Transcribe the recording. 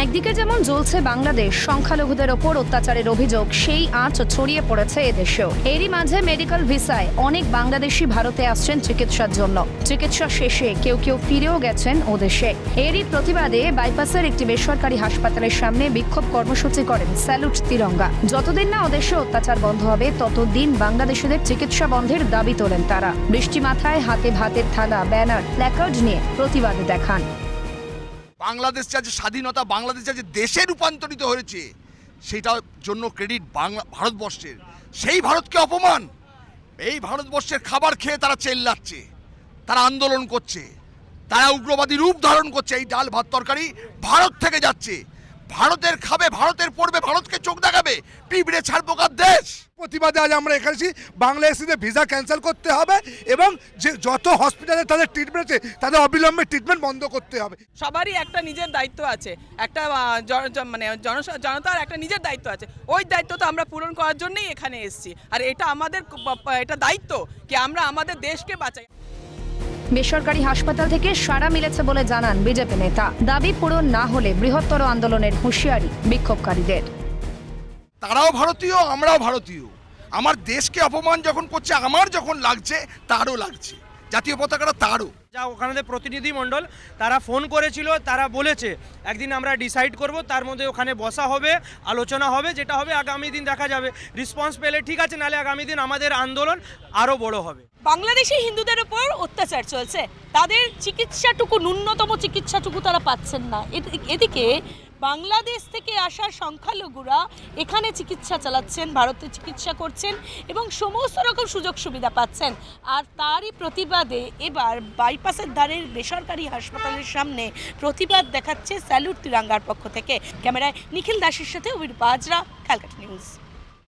একদিকে যেমন জ্বলছে বাংলাদেশ, সংখ্যালঘুদের ওপর অত্যাচারের অভিযোগ সেই আঁচ ছড়িয়ে পড়েছে এদেশেও। এরই মাঝে মেডিকেল ভিসায় অনেক বাংলাদেশি ভারতে আসছেন চিকিৎসার জন্য। চিকিৎসা শেষে কেউ কেউ ফিরেও গেছেন ওদেশে। এরই প্রতিবাদে বাইপাসের একটি বেসরকারি হাসপাতালের সামনে বিক্ষোভ কর্মসূচি করেন স্যালুট তিরঙ্গা। যতদিন না ওদেশে অত্যাচার বন্ধ হবে ততদিন বাংলাদেশিদের চিকিৎসা বন্ধের দাবি তোলেন তারা। বৃষ্টি মাথায় হাতে ভাতের থালা, ব্যানার, প্ল্যাকার্ড নিয়ে প্রতিবাদ দেখান। বাংলাদেশ যে স্বাধীনতা, বাংলাদেশ যে দেশে রূপান্তরিত হয়েছে, সেটার জন্য ক্রেডিট ভারতবর্ষের। সেই ভারতকে অপমান, এই ভারতবর্ষের খাবার খেয়ে তারা চেল্লাচ্ছে, তারা আন্দোলন করছে, তারা উগ্রবাদী রূপ ধারণ করছে। এই ডাল ভাত তরকারি ভারত থেকে যাচ্ছে, ভারতের খাবে, ভারতের পড়বে, ভারতকে চোখ দেখাবে। পিঁপড়ে ছাড়পোকার দেশ। প্রতিবাদে আজ আমরা এখানে বাংলাদেশিদের ভিসা ক্যান্সেল করতে হবে এবং যে যত হসপিটালে তাদের ট্রিটমেন্ট আছে তাদের অবিলম্বে ট্রিটমেন্ট বন্ধ করতে হবে। সবারই একটা নিজের দায়িত্ব আছে, একটা মানে জনতার একটা নিজের দায়িত্ব আছে। ওই দায়িত্ব তো আমরা পূরণ করার জন্যই এখানে এসেছি। আর এটা আমাদের এটা দায়িত্ব কি আমরা আমাদের দেশকে বাঁচাই। বেসরকারি হাসপাতাল থেকে সাড়া মিলেছে বলে জানান বিজেপি নেতা। দাবি পূরণ না হলে বৃহত্তর আন্দোলনের হুঁশিয়ারি বিক্ষোভকারীদের। তারাও ভারতীয়, আমরাও ভারতীয়। আমার দেশকে অপমান যখন করছে, আমার যখন লাগছে, তারও লাগছে। জাতীয় পতাকাটা তারও। যা ওখানে প্রতিনিধি মণ্ডল তারা ফোন করেছিল, তারা বলেছে একদিন আমরা ডিসাইড করব, তার মধ্যে ওখানে বসা হবে, আলোচনা হবে, যেটা হবে আগামী দিন দেখা যাবে। রেসপন্স পেলে ঠিক আছে, নালে আগামী দিন আমাদের আন্দোলন আরও বড় হবে। বাংলাদেশি হিন্দুদের উপর অত্যাচার চলছে, তাদের চিকিৎসাটুকু, ন্যূনতম চিকিৎসাটুকু তারা পাচ্ছেন না। এদিকে বাংলাদেশ থেকে আসা সংখ্যালঘুরা এখানে চিকিৎসা চালাচ্ছেন, ভারতে চিকিৎসা করছেন এবং সমস্ত রকম সুযোগ সুবিধা পাচ্ছেন। আর তারই প্রতিবাদে এবার বাইপাসের ধারের বেসরকারি হাসপাতালের সামনে প্রতিবাদ দেখাচ্ছে স্যালুট তিরঙ্গার পক্ষ থেকে। ক্যামেরায় নিখিল দাসের সাথে অভিরূপা হাজরা, ক্যালকাটা নিউজ।